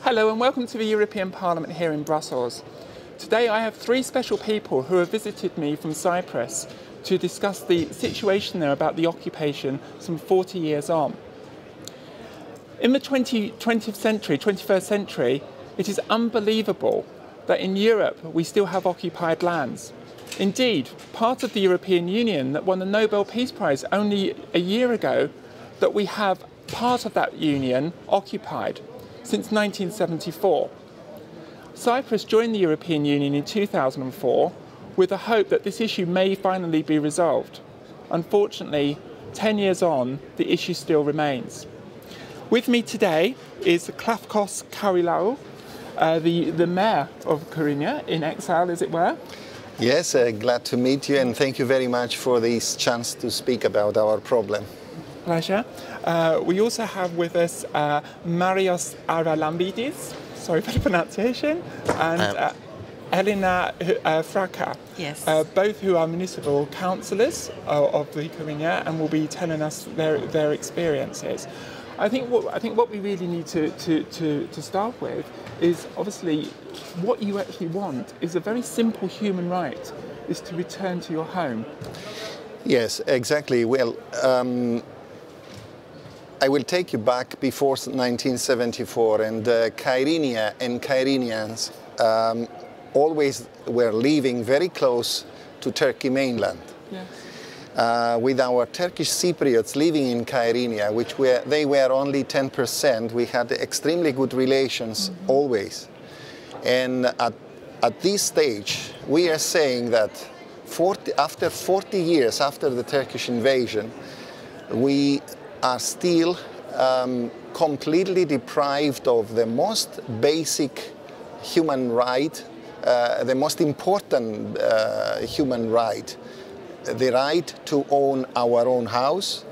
Hello and welcome to the European Parliament here in Brussels. Today I have three special people who have visited me from Cyprus to discuss the situation there about the occupation some 40 years on. In the 21st century, it is unbelievable that in Europe we still have occupied lands. Indeed, part of the European Union that won the Nobel Peace Prize only a year ago, that we have part of that union occupied since 1974. Cyprus joined the European Union in 2004 with the hope that this issue may finally be resolved. Unfortunately, 10 years on, the issue still remains. With me today is Glafkos Cariolou, the mayor of Kyrenia, in exile, as it were. Yes, glad to meet you, and thank you very much for this chance to speak about our problem. Pleasure. We also have with us Marios Charalambidos, sorry for the pronunciation, and Elena Vracha, yes. Both who are municipal councillors of the Kyrenia and will be telling us their experiences. I think what we really need to start with is obviously what you actually want is a very simple human right, is to return to your home. Yes, exactly. Well, I will take you back before 1974, and Kyrenia and Kyrenians always were living very close to Turkey mainland. Yes. With our Turkish Cypriots living in Kyrenia, they were only 10%, we had extremely good relations always. And at this stage, we are saying that after 40 years after the Turkish invasion, we are still completely deprived of the most basic human right, the most important human right, the right to own our own house,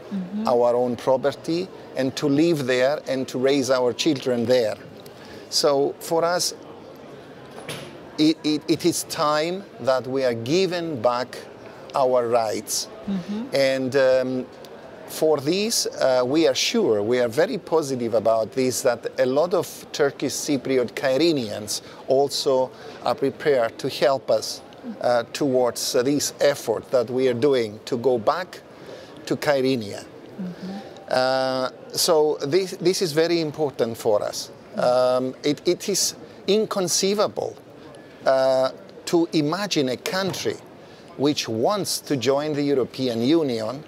our own property, and to live there and to raise our children there. So for us, it is time that we are given back our rights. And for this, we are sure, we are very positive about this, that a lot of Turkish Cypriot Kyrenians also are prepared to help us towards this effort that we are doing to go back to Kyrenia. So this is very important for us. It is inconceivable to imagine a country which wants to join the European Union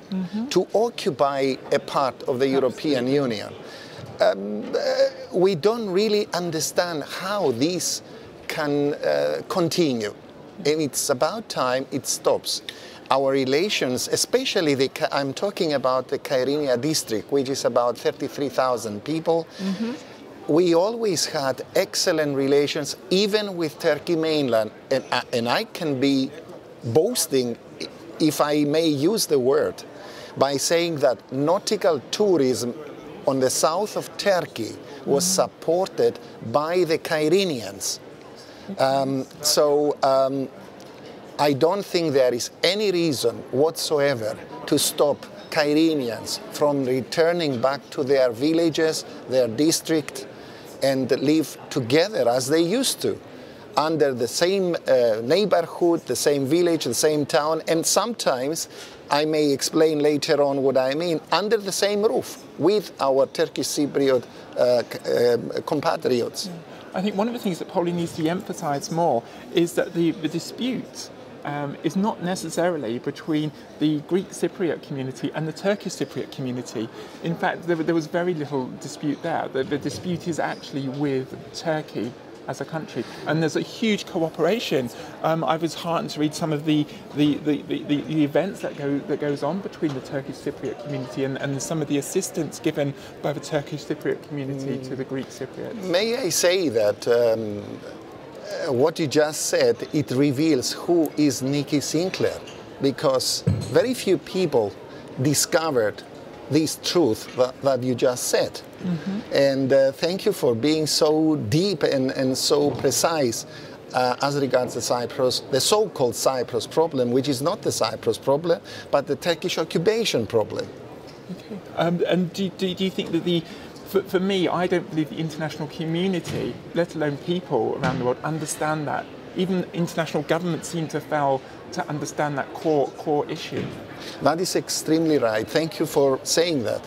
to occupy a part of the European Union. We don't really understand how this can continue. And it's about time it stops. Our relations, especially I'm talking about the Kyrenia district, which is about 33,000 people. We always had excellent relations, even with Turkey mainland. And I can be boasting, if I may use the word, by saying that nautical tourism on the south of Turkey was supported by the Kyrenians. I don't think there is any reason whatsoever to stop Kyrenians from returning back to their villages, their district, and live together as they used to, under the same neighborhood, the same village, the same town, and sometimes, I may explain later on what I mean, under the same roof with our Turkish Cypriot compatriots. I think one of the things that probably needs to be emphasised more is that the dispute is not necessarily between the Greek Cypriot community and the Turkish Cypriot community. In fact, there was very little dispute there. The dispute is actually with Turkey as a country, and there's a huge cooperation. I was heartened to read some of the events that goes on between the Turkish Cypriot community and some of the assistance given by the Turkish Cypriot community to the Greek Cypriots. May I say that what you just said, it reveals who is Nikki Sinclaire, because very few people discovered this truth that you just said. And thank you for being so deep and so precise as regards the so-called Cyprus problem, which is not the Cyprus problem, but the Turkish occupation problem. Okay. And do you think that For me, I don't believe the international community, let alone people around the world, understand that. Even international governments seem to fail to understand that core issue. That is extremely right. Thank you for saying that.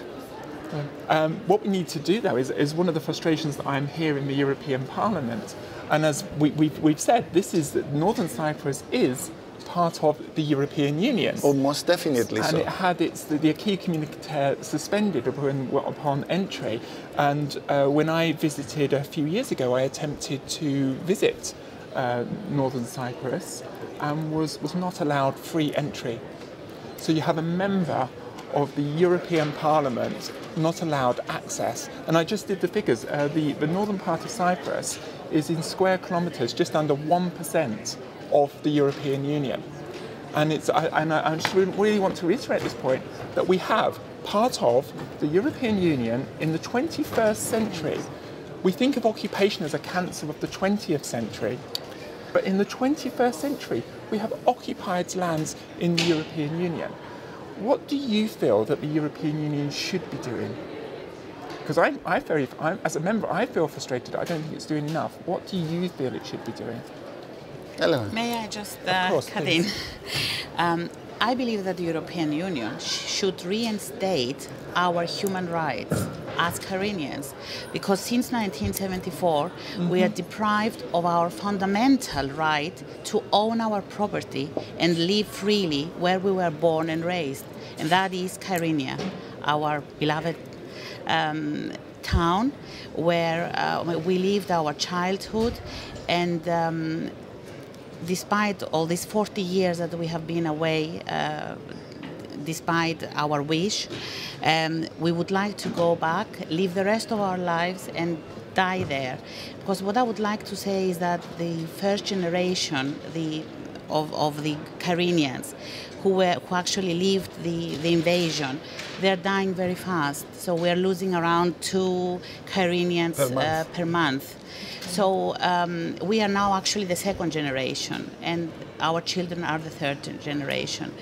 What we need to do, though, is one of the frustrations that I'm here in the European Parliament. And as we've said, this is that Northern Cyprus is part of the European Union. Oh, most definitely so. And it had the acquis communautaire suspended upon entry. And when I visited a few years ago, I attempted to visit Northern Cyprus and was not allowed free entry. So you have a member of the European Parliament not allowed access. And I just did the figures. The northern part of Cyprus is in square kilometres just under 1% of the European Union. And I just really want to reiterate this point, that we have part of the European Union in the 21st century. We think of occupation as a cancer of the 20th century, but in the 21st century, we have occupied lands in the European Union. What do you feel that the European Union should be doing? Because as a member, I feel frustrated. I don't think it's doing enough. What do you feel it should be doing? Elena. May I just cut in? I believe that the European Union should reinstate our human rights as Kyrenians, because since 1974 we are deprived of our fundamental right to own our property and live freely where we were born and raised, and that is Kyrenia, our beloved town where we lived our childhood. And despite all these 40 years that we have been away, despite our wish, we would like to go back, live the rest of our lives and die there. Because what I would like to say is that the first generation of the Kyrenians who actually lived the invasion, they're dying very fast. So we're losing around 2 Kyrenians per month. So we are now actually the second generation, and our children are the third generation.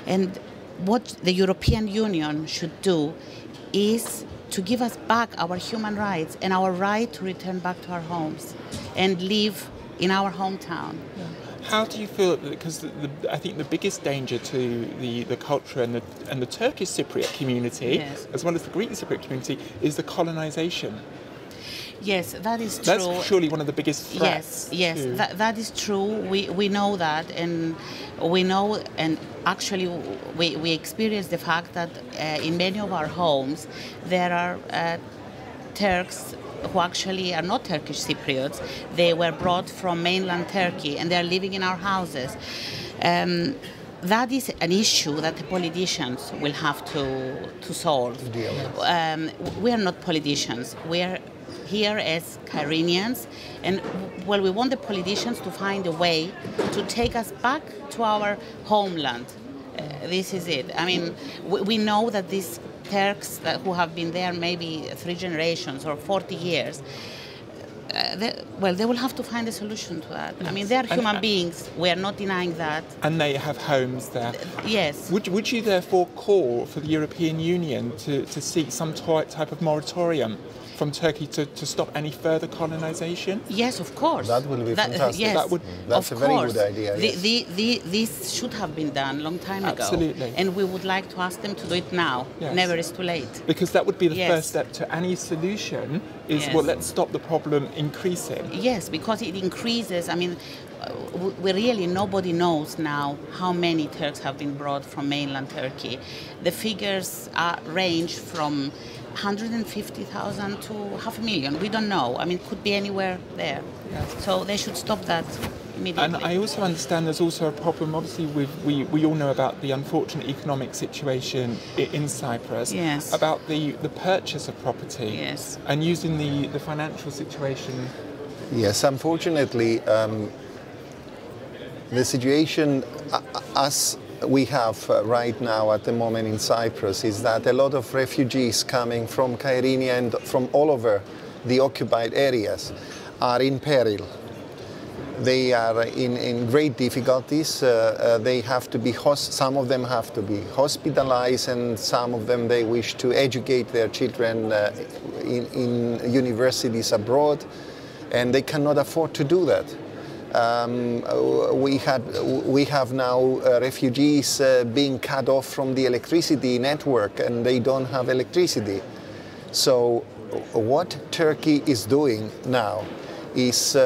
And what the European Union should do is to give us back our human rights and our right to return back to our homes and live in our hometown. Yeah. How do you feel, because I think the biggest danger to the culture and the Turkish Cypriot community, yes, as well as the Greek Cypriot community, is the colonization? Yes, that is true. That's surely one of the biggest threats. Yes, that is true. We know that, and we know, and actually we experience the fact that in many of our homes there are Turks who actually are not Turkish Cypriots. They were brought from mainland Turkey and they are living in our houses. That is an issue that the politicians will have to solve. We are not politicians. We are here as Kyrenians, and well, we want the politicians to find a way to take us back to our homeland. This is it. I mean, we know that these Turks who have been there maybe 3 generations or 40 years, they will have to find a solution to that. Yes. I mean, they are human beings. We are not denying that. And they have homes there. Yes. Would you therefore call for the European Union to seek some type of moratorium from Turkey to stop any further colonization? Yes, of course. That will be fantastic. Yes, that's a very good idea. Yes. This should have been done a long time ago. Absolutely. And we would like to ask them to do it now. Yes. Never is too late. Because that would be the first step to any solution is, well, let's stop the problem increasing. Yes, because it increases. I mean, nobody knows now how many Turks have been brought from mainland Turkey. The figures range from 150,000 to 500,000. We don't know. I mean, it could be anywhere there. Yes. So they should stop that immediately. And I also understand there's also a problem, obviously, we all know about the unfortunate economic situation in Cyprus, yes, about the purchase of property, yes, and using the financial situation. Yes, unfortunately, the situation as we have right now at the moment in Cyprus is that a lot of refugees coming from Kyrenia and from all over the occupied areas are in peril. They are in great difficulties. They have to be some of them have to be hospitalized, and some of them they wish to educate their children in universities abroad, and they cannot afford to do that. We have now refugees being cut off from the electricity network, and they don't have electricity. So what Turkey is doing now is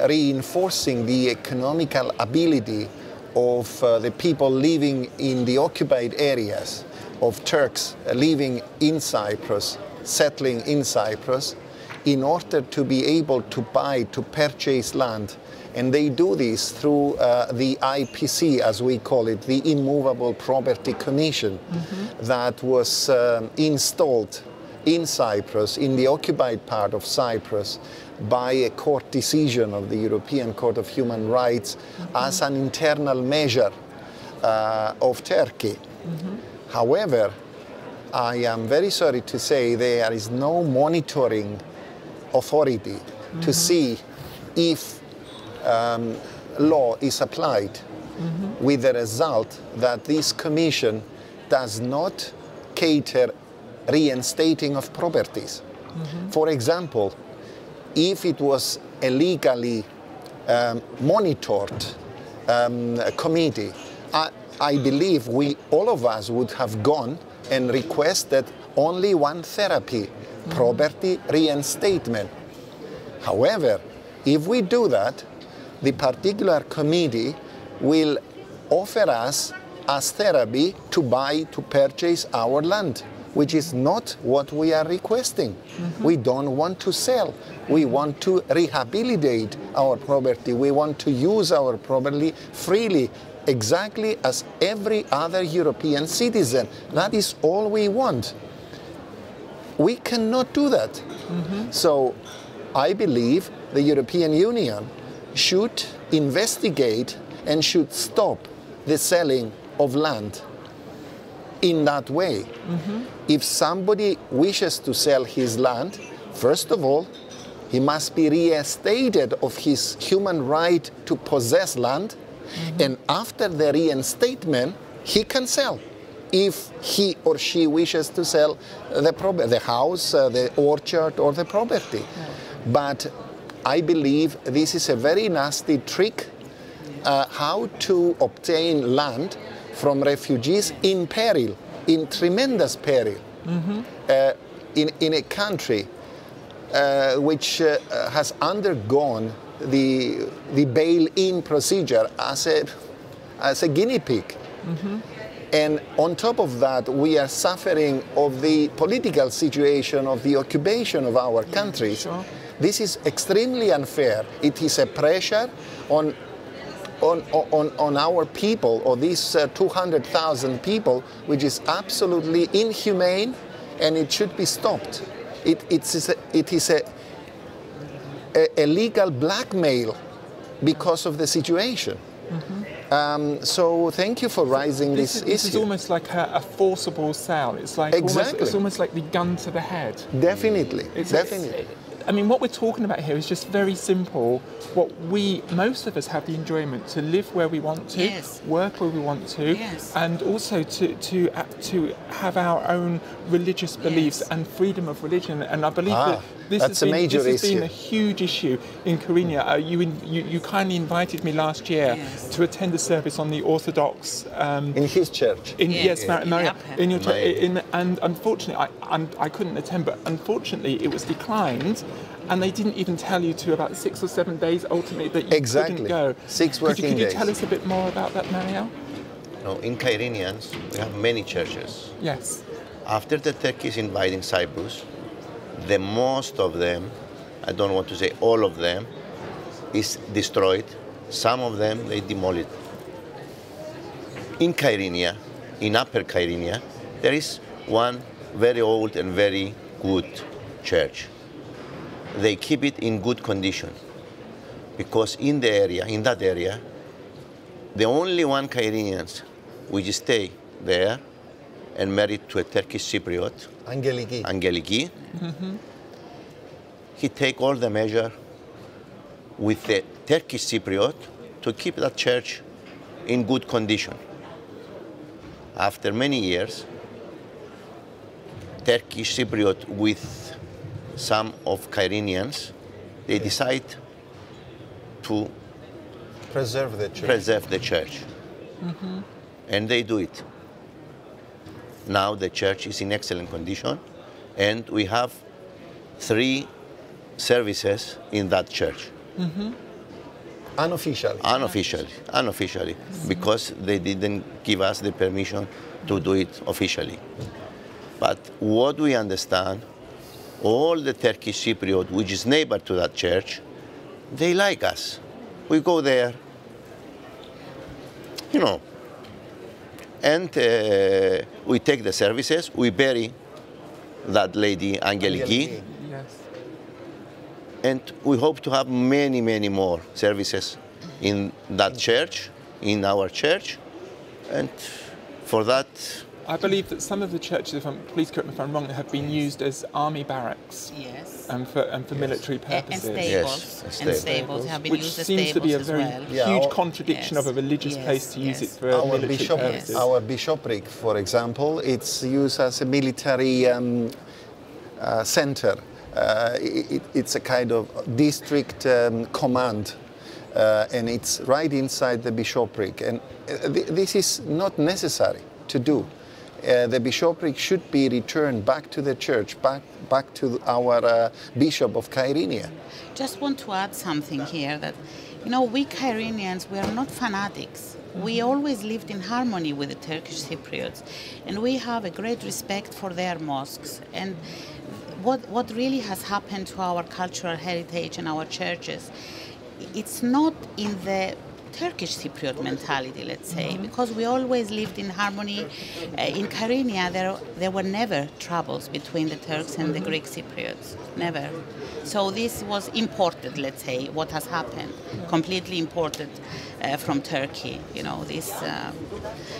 reinforcing the economical ability of the people living in the occupied areas, of Turks living in Cyprus, settling in Cyprus, in order to be able to buy, to purchase land. And they do this through the IPC, as we call it, the Immovable Property Commission, that was installed in Cyprus, in the occupied part of Cyprus, by a court decision of the European Court of Human Rights as an internal measure of Turkey. However, I am very sorry to say there is no monitoring authority to see if law is applied, with the result that this commission does not cater reinstating of properties. For example, if it was a legally monitored committee, I believe all of us would have gone and requested only one therapy, property reinstatement. However, if we do that, the particular committee will offer us as therapy to buy, to purchase our land, which is not what we are requesting. We don't want to sell. We want to rehabilitate our property. We want to use our property freely, exactly as every other European citizen. That is all we want. We cannot do that. So I believe the European Union should investigate and should stop the selling of land in that way. If somebody wishes to sell his land, first of all, he must be reinstated of his human right to possess land, and after the reinstatement, he can sell. If he or she wishes to sell the house, the orchard, or the property. But I believe this is a very nasty trick how to obtain land from refugees in peril, in tremendous peril, in a country which has undergone the bail-in procedure as a guinea pig. And on top of that, we are suffering of the political situation of the occupation of our countries. This is extremely unfair. It is a pressure on our people, or these 200,000 people, which is absolutely inhumane, and it should be stopped. It is a legal blackmail because of the situation. So thank you for raising this issue. This is almost like a forcible sale. It's like it's almost like the gun to the head. Definitely, definitely. I mean, what we're talking about here is just very simple. Most of us have the enjoyment to live where we want to, work where we want to, and also to have our own religious beliefs and freedom of religion. And I believe that this has been a huge issue in Kyrenia. You kindly invited me last year to attend a service on the Orthodox in his church. Mario, in your church. And unfortunately, I couldn't attend. But unfortunately, it was declined. And they didn't even tell you to about 6 or 7 days ultimately that you couldn't go. 6 working days. Could you tell us a bit more about that, Mario? No, in Kyrenians, we have many churches. Yes. After the Turkish invading Cyprus, the most of them, I don't want to say all of them, is destroyed. Some of them, they demolished. In Kyrenia, in Upper Kyrenia, there is one very old and very good church. They keep it in good condition because in that area, the only one Kyrenians which stay there and married to a Turkish Cypriot, Angeliki, he take all the measure with the Turkish Cypriot to keep that church in good condition. After many years, Turkish Cypriot with some of Kyrenians, they decide to Preserve the church. preserve the church. And they do it. Now the church is in excellent condition, and we have 3 services in that church. Unofficially, because they didn't give us the permission to do it officially. But what we understand, all the Turkish Cypriot, which is neighbor to that church, they like us. We go there, you know, and we take the services, we bury that lady, Angeliki, Yes. and we hope to have many, many more services in that church, in our church, and for that, I believe that some of the churches, please correct me if I'm wrong, have been used as army barracks Yes. and for military purposes. And stables. Yes, And stables have been Which used as seems to be a stables very as well. Yeah, huge our- contradiction Yes. of a religious Yes, place to use it yes. for military purposes. Our bishopric, for example, it's used as a military center. It's a kind of district command, and it's right inside the bishopric. And this is not necessary to do. The bishopric should be returned back to the church, back to our bishop of Kyrenia. Just want to add something here that, you know, we Kyrenians, we are not fanatics. We always lived in harmony with the Turkish Cypriots, and we have a great respect for their mosques. And what really has happened to our cultural heritage and our churches, it's not in the Turkish Cypriot mentality, let's say, because we always lived in harmony. In Kyrenia, there were never troubles between the Turks and the Greek Cypriots, never. So this was imported, let's say, what has happened, completely imported from Turkey. You know, this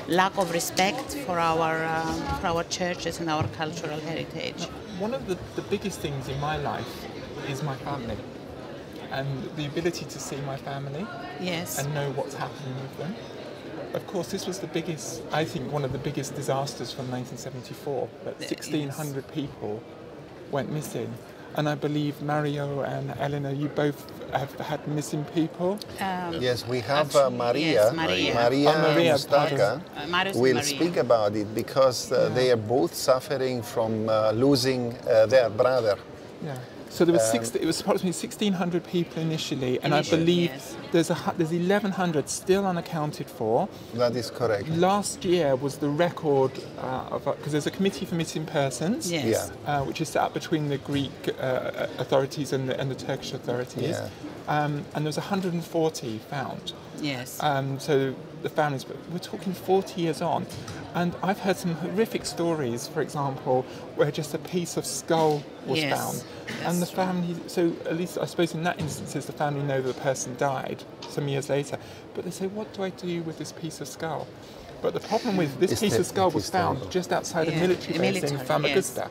lack of respect for our churches and our cultural heritage. One of the biggest things in my life is my family. And the ability to see my family Yes. and know what's happening with them. Of course, this was the biggest, I think, one of the biggest disasters from 1974, that 1,600 people went missing. And I believe Mario and Elena, you both have had missing people. Yes, we have Actually, Maria. yes, Maria. Maria Maria, Moustaka Marios and will Maria. speak about it because they are both suffering from losing their brother. Yeah. So there was it was approximately 1,600 people initially, and I believe yes. there's 1,100 still unaccounted for. That is correct. Last year was the record because there's a committee for missing persons, Yes. Yeah. which is set up between the Greek authorities and the Turkish authorities, Yeah. and there was 140 found. Yes. So the families, but we're talking 40 years on, and I've heard some horrific stories. For example, where just a piece of skull was Yes, found, that's and the true. family. So at least I suppose in that instance, the family know that the person died some years later, but they say, "What do I do with this piece of skull?" But the problem with this It's piece of skull it was is found terrible. just outside a Yeah, military a base in military, Famagusta.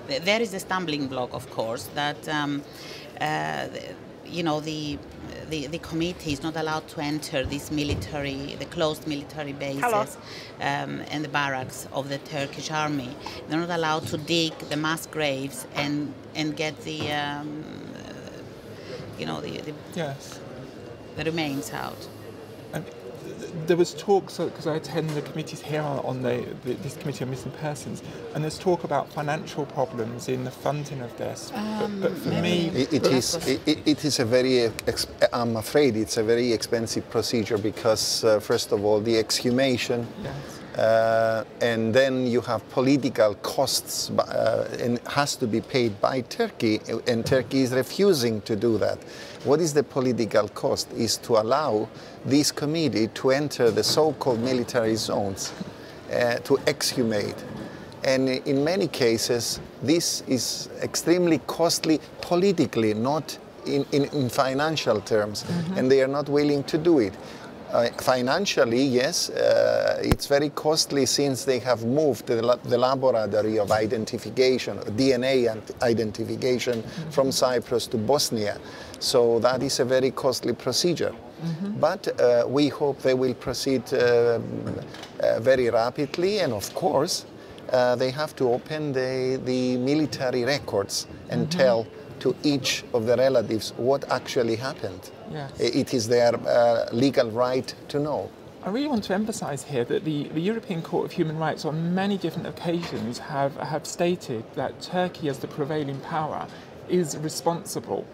yes. There is a stumbling block, of course, that you know the committee is not allowed to enter the closed military bases and the barracks of the Turkish army. They're not allowed to dig the mass graves and get the you know Yes. the remains out. And there was talk, because I attend the committees here on this committee on missing persons, and there's talk about financial problems in the funding of this. But for me, It is a very, I'm afraid it's a very expensive procedure because, first of all, the exhumation, yes. and then you have political costs, and has to be paid by Turkey, and Turkey is refusing to do that. What is the political cost? Is to allow this committee to enter the so-called military zones, to exhumate. And in many cases, this is extremely costly politically, not in financial terms, and they are not willing to do it. Financially, yes, it's very costly since they have moved the laboratory of identification, DNA identification from Cyprus to Bosnia. So that is a very costly procedure. But we hope they will proceed very rapidly, and of course, they have to open the military records and tell to each of the relatives what actually happened. Yes. It is their legal right to know. I really want to emphasise here that the European Court of Human Rights on many different occasions have stated that Turkey as the prevailing power is responsible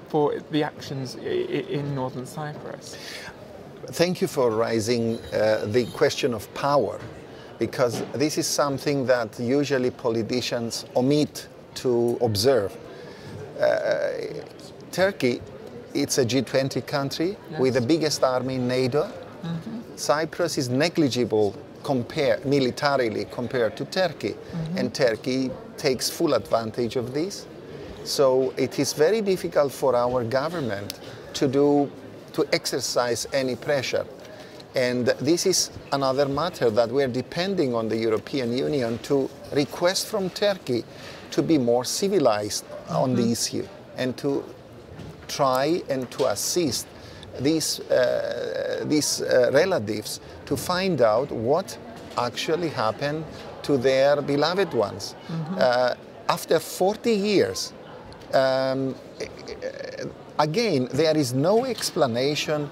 for the actions in northern Cyprus. Thank you for raising the question of power, because this is something that usually politicians omit to observe. Turkey, it's a G20 country with the biggest army in NATO. Cyprus is negligible militarily compared to Turkey, and Turkey takes full advantage of this. So it is very difficult for our government to exercise any pressure. And this is another matter that we're depending on the European Union to request from Turkey to be more civilized on the issue and to try and to assist these relatives to find out what actually happened to their beloved ones. After 40 years, again, there is no explanation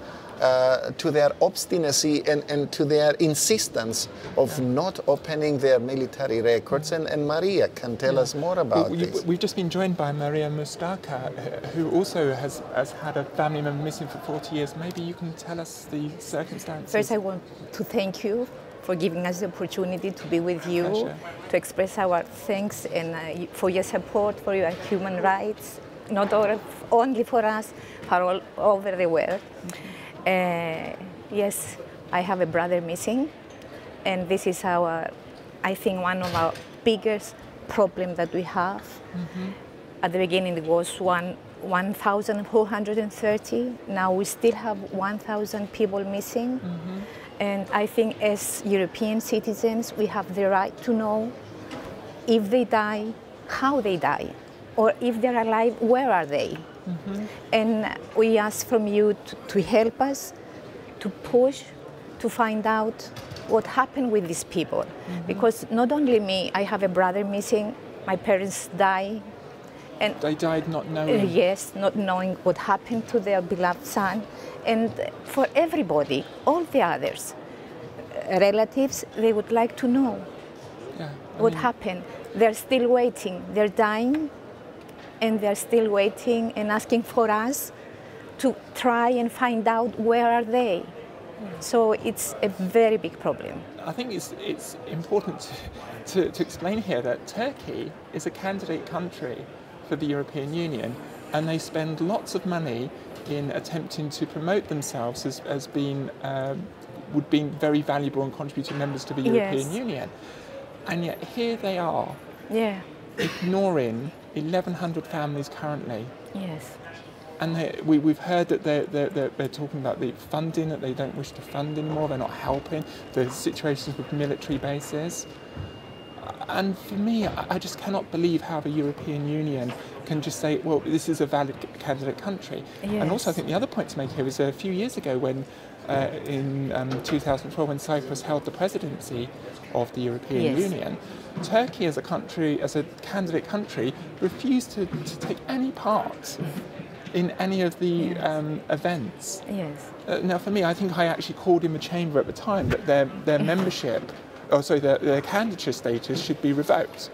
to their obstinacy and to their insistence of not opening their military records. And Maria can tell us more about this. We've just been joined by Maria Moustaka, who also has had a family member missing for 40 years. Maybe you can tell us the circumstances. First, I want to thank you for giving us the opportunity to be with you, Pleasure. to express our thanks and for your support for your human rights, not only for us, but all over the world. Yes, I have a brother missing, and this is I think, one of our biggest problems that we have. At the beginning, it was 1,430. Now we still have 1,000 people missing. And I think as European citizens, we have the right to know if they die, how they die, or if they're alive, where are they? And we ask from you to help us, to push, to find out what happened with these people. Because not only me, I have a brother missing, my parents died. And they died not knowing. Yes, not knowing what happened to their beloved son. And for everybody, all the others, relatives, they would like to know what happened. They're still waiting. They're dying, and they're still waiting and asking for us to try and find out where are they. So it's a very big problem. I think it's important to explain here that Turkey is a candidate country for the European Union, and they spend lots of money in attempting to promote themselves as being very valuable and contributing members to the European Union. And yet here they are, ignoring 1,100 families currently. Yes. And we've heard that they're talking about the funding, that they don't wish to fund anymore, they're not helping, the situations with military bases. And for me, I just cannot believe how the European Union can just say, well, this is a valid candidate country. Yes. And also I think the other point to make here is a few years ago when, in 2012, when Cyprus held the presidency of the European Union, Turkey as a country, as a candidate country, refused to take any part in any of the events. Yes. Now for me, I think I actually called in the chamber at the time that their membership, their candidature status should be revoked,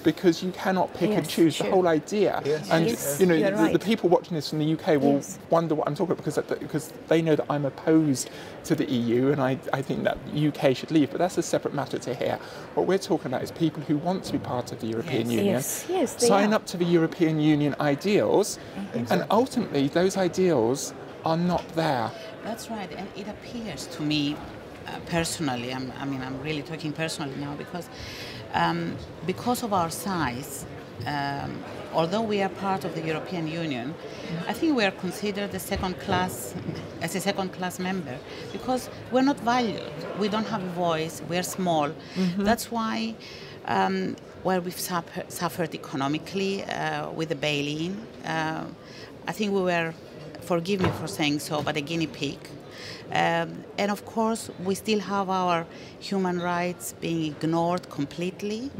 because you cannot pick and choose. The whole idea. And you know, the people watching this from the UK will wonder what I'm talking about, because they know that I'm opposed to the EU, and I think that the UK should leave. But that's a separate matter to here. What we're talking about is people who want to be part of the European Union, sign up to the European Union ideals, and ultimately those ideals are not there. That's right, and it appears to me personally, I'm really talking personally now, because of our size, although we are part of the European Union, I think we are considered a second class member, because we're not valued. We don't have a voice. We're small. That's why, where we've suffered economically with the bail-in, I think we were, forgive me for saying so, but a guinea pig. And of course, we still have our human rights being ignored completely.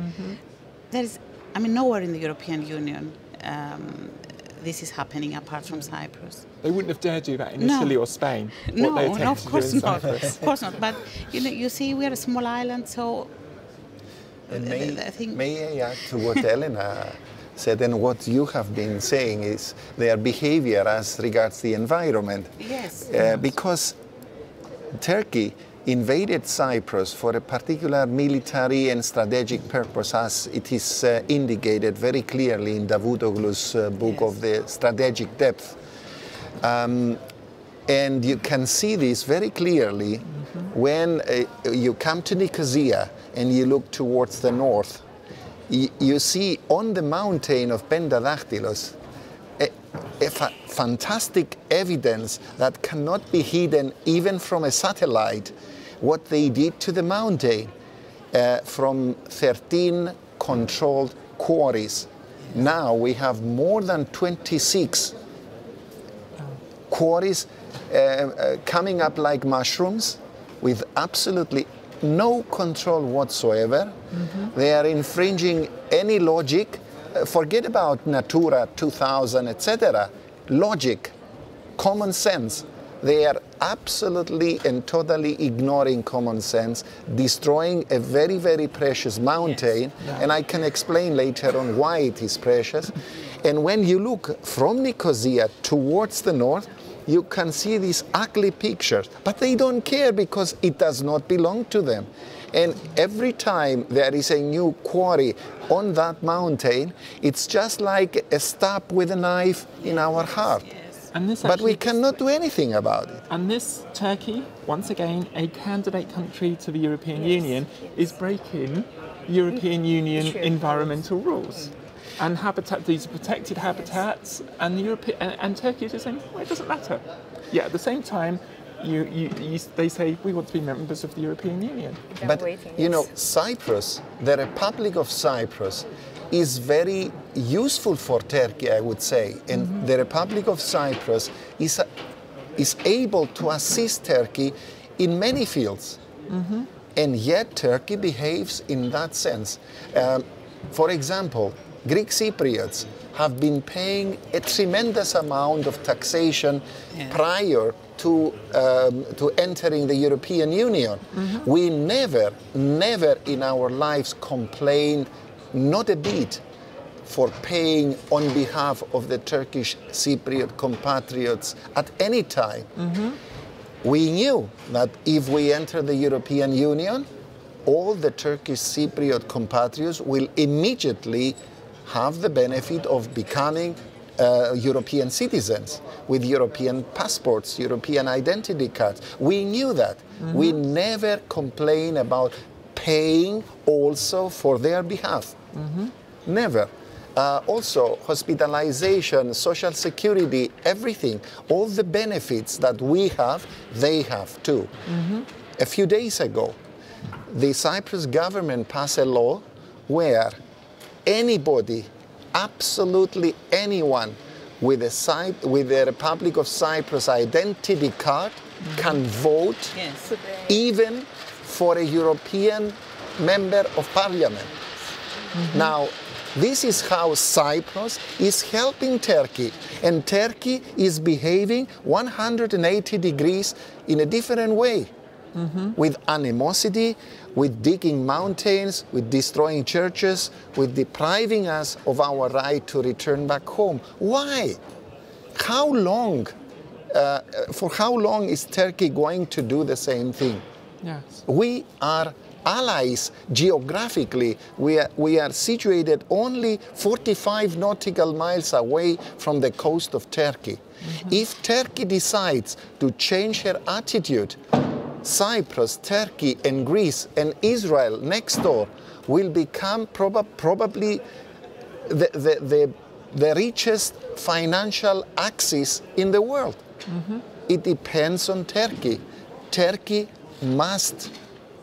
There is, I mean, nowhere in the European Union this is happening apart from Cyprus. They wouldn't have dared do that in Italy or Spain. No, of course not. Of course not. But you see, we are a small island, so And I think. may I add to what Elena said, and what you have been saying is their behavior as regards the environment. Yes. Because Turkey invaded Cyprus for a particular military and strategic purpose, as it is indicated very clearly in Davutoglu's book of the strategic depth. And you can see this very clearly when you come to Nicosia and you look towards the north. You see on the mountain of Pentadactylos a fantastic evidence that cannot be hidden even from a satellite, what they did to the mountain from 13 controlled quarries. Now we have more than 26 quarries coming up like mushrooms with absolutely no control whatsoever. They are infringing any logic. Forget about Natura 2000, etc. Logic, common sense. They are absolutely and totally ignoring common sense, destroying a very, very precious mountain. Yes. And I can explain later on why it is precious. And when you look from Nicosia towards the north, you can see these ugly pictures, but they don't care because it does not belong to them. And every time there is a new quarry on that mountain, it's just like a stab with a knife in our heart. And this But we actually- cannot do anything about it. And this Turkey, once again, a candidate country to the European Union, is breaking European Union environmental rules. And these are protected habitats, and and Turkey is just saying, well, it doesn't matter. Yeah, at the same time, they say we want to be members of the European Union. But you know, Cyprus, the Republic of Cyprus, is very useful for Turkey, I would say. And the Republic of Cyprus is able to assist Turkey in many fields. And yet Turkey behaves in that sense. For example, Greek Cypriots have been paying a tremendous amount of taxation prior to entering the European Union. We never in our lives complained, not a bit, for paying on behalf of the Turkish Cypriot compatriots at any time. We knew that if we enter the European Union, all the Turkish Cypriot compatriots will immediately have the benefit of becoming European citizens with European passports, European identity cards. We knew that. We never complain about paying also for their behalf. Never. Also, hospitalization, social security, everything, all the benefits that we have, they have too. A few days ago, the Cyprus government passed a law where anybody, absolutely anyone with the Republic of Cyprus identity card can vote even for a European member of parliament. Now, this is how Cyprus is helping Turkey, and Turkey is behaving 180 degrees in a different way. With animosity, with digging mountains, with destroying churches, with depriving us of our right to return back home. Why? How long? For how long is Turkey going to do the same thing? Yes. We are allies geographically. We are situated only 45 nautical miles away from the coast of Turkey. If Turkey decides to change her attitude, Cyprus, Turkey, and Greece, and Israel next door will become probably the richest financial axis in the world. It depends on Turkey. Turkey must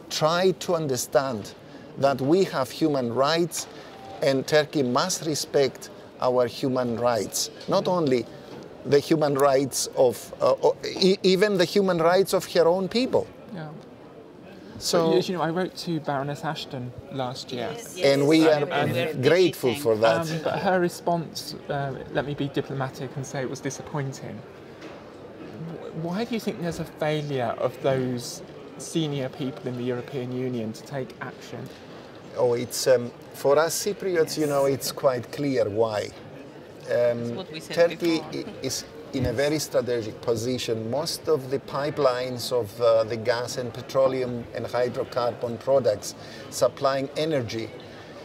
try to understand that we have human rights, and Turkey must respect our human rights. Not only the human rights of, even the human rights of her own people. Yeah. So, but, you know, I wrote to Baroness Ashton last year. Yes, and we are we're grateful deeply for that. But her response, let me be diplomatic and say it was disappointing. Why do you think there's a failure of those senior people in the European Union to take action? Oh, it's for us Cypriots, you know, it's quite clear why. what we said Turkey before. is in a very strategic position. Most of the pipelines of the gas and petroleum and hydrocarbon products supplying energy,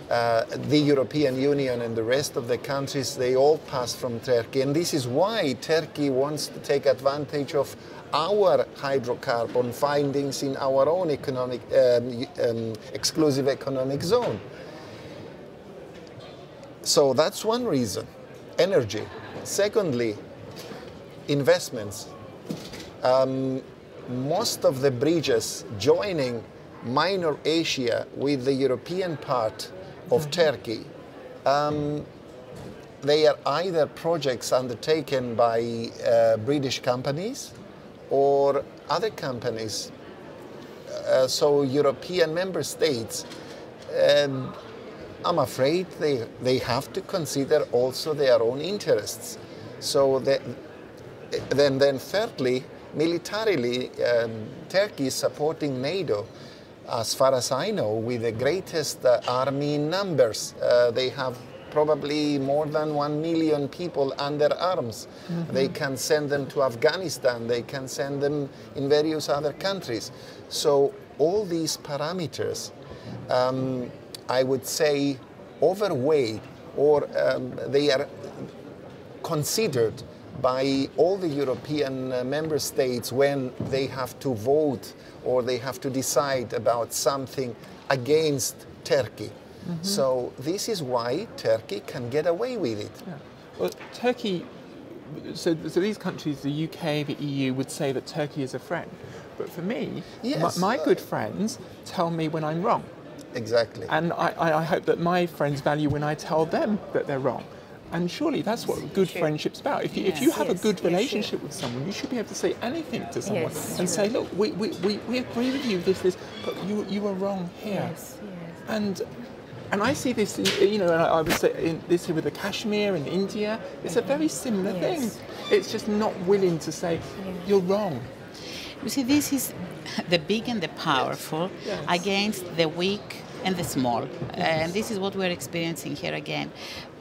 the European Union and the rest of the countries, they all pass from Turkey. And this is why Turkey wants to take advantage of our hydrocarbon findings in our own economic, exclusive economic zone. So that's one reason, energy. Secondly, investments. Most of the bridges joining Minor Asia with the European part of Turkey, they are either projects undertaken by British companies or other companies. So European member states, I'm afraid they have to consider also their own interests. So then thirdly, militarily, Turkey is supporting NATO, as far as I know, with the greatest army in numbers. They have probably more than 1 million people under arms. They can send them to Afghanistan, they can send them in various other countries. So all these parameters, I would say, overweigh, or they are considered by all the European member states when they have to vote or they have to decide about something against Turkey. So this is why Turkey can get away with it. Yeah. Well, Turkey, so these countries, the UK, the EU, would say that Turkey is a friend. But for me, Yes, my good friends tell me when I'm wrong. Exactly. And I hope that my friends value when I tell them that they're wrong. And surely that's what good friendship's about. If you have a good relationship with someone, you should be able to say anything to someone and say, look, we agree with you, this, but you were wrong here. And I see this, you know, and I would say this here with the Kashmir in India, it's a very similar thing. It's just not willing to say, you're wrong. You see, this is the big and the powerful against the weak and the small. And this is what we're experiencing here again.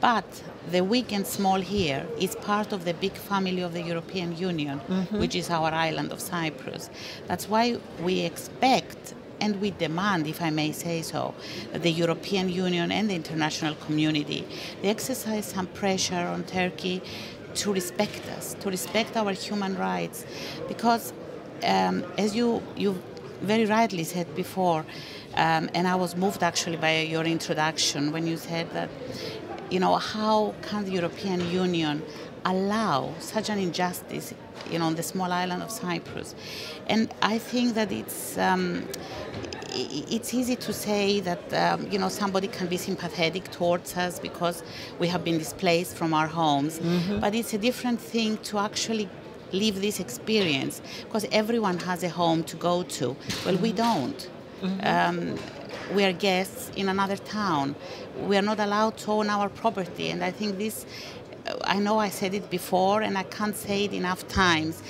But the weak and small here is part of the big family of the European Union, which is our island of Cyprus. That's why we expect and we demand, if I may say so, that the European Union and the international community, they exercise some pressure on Turkey to respect us, to respect our human rights. Because as you very rightly said before, and I was moved actually by your introduction when you said that, you know, how can the European Union allow such an injustice, you know, on the small island of Cyprus? And I think that it's easy to say that, you know, somebody can be sympathetic towards us because we have been displaced from our homes. But it's a different thing to actually live this experience, because everyone has a home to go to. Well, we don't. We are guests in another town. We are not allowed to own our property. And I think this, I know I said it before and I can't say it enough times,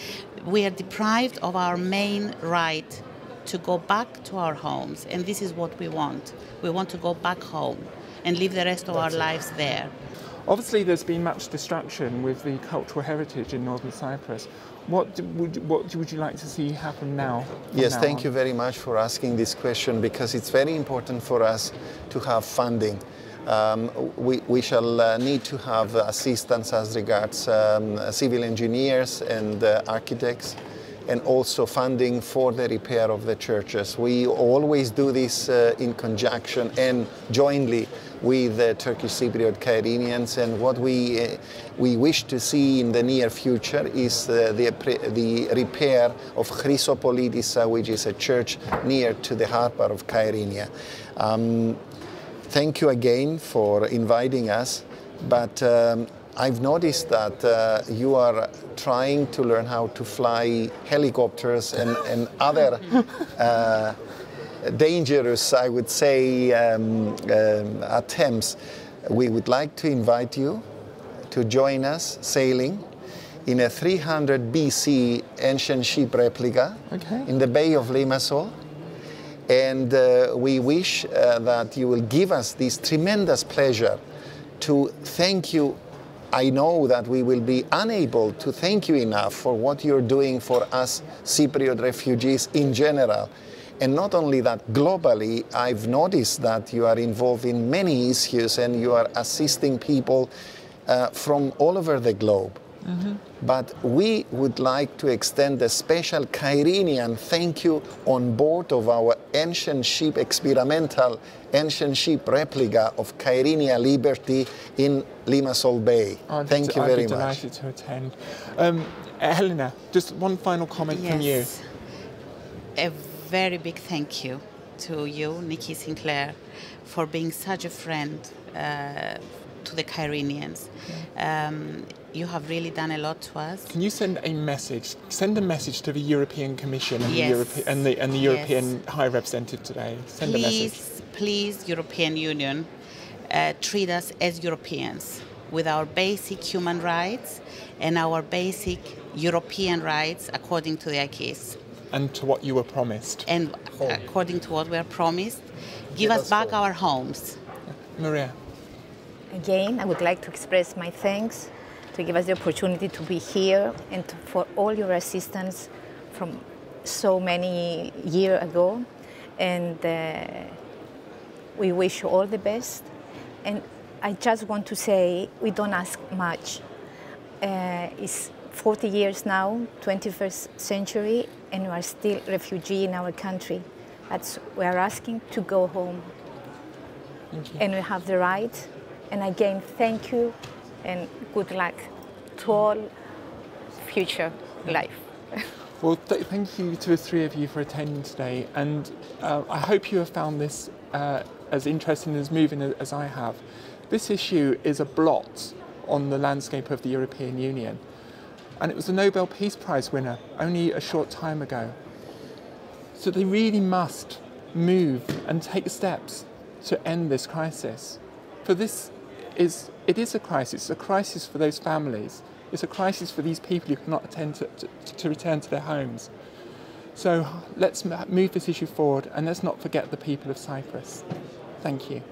we are deprived of our main right to go back to our homes. And this is what we want. We want to go back home and live the rest of our lives there. Obviously, there's been much destruction with the cultural heritage in northern Cyprus. What would you like to see happen now? Yes, thank you very much for asking this question, because it's very important for us to have funding. We shall need to have assistance as regards civil engineers and architects, and also funding for the repair of the churches. We always do this in conjunction and jointly with the Turkish Cypriot Kyrenians, and what we wish to see in the near future is the repair of Christoforides, which is a church near to the harbor of Kyrenia. Thank you again for inviting us, but I've noticed that you are trying to learn how to fly helicopters and other dangerous, I would say, attempts. We would like to invite you to join us sailing in a 300 BC ancient ship replica in the Bay of Limassol. And we wish that you will give us this tremendous pleasure to thank you. I know that we will be unable to thank you enough for what you're doing for us Cypriot refugees in general. And not only that, globally, I've noticed that you are involved in many issues and you are assisting people from all over the globe. But we would like to extend a special Kyrenian thank you on board of our ancient ship, experimental ancient ship replica of Kyrenia Liberty in Limassol Bay. Thank you very much. I'd be delighted to attend. Elena, just one final comment from you. A very big thank you to you, Nikki Sinclaire, for being such a friend to the Kyrenians. You have really done a lot to us. Can you send a message? Send a message to the European Commission and the European High Representative today. Send a message. Please, European Union, treat us as Europeans with our basic human rights and our basic European rights according to the acquis. And to what you were promised. And according to what we are promised, give us back our homes. Maria. Again, I would like to express my thanks to give us the opportunity to be here and for all your assistance from so many years ago. And we wish you all the best. And I just want to say we don't ask much. It's 40 years now, 21st century, and we are still refugees in our country. We are asking to go home. And we have the right. And again, thank you and good luck to all future life. Well, thank you to the three of you for attending today. And I hope you have found this as interesting and as moving as I have. This issue is a blot on the landscape of the European Union. And it was a Nobel Peace Prize winner only a short time ago. So they really must move and take steps to end this crisis. For it is a crisis for those families. It's a crisis for these people who cannot attend to return to their homes. So let's move this issue forward and let's not forget the people of Cyprus. Thank you.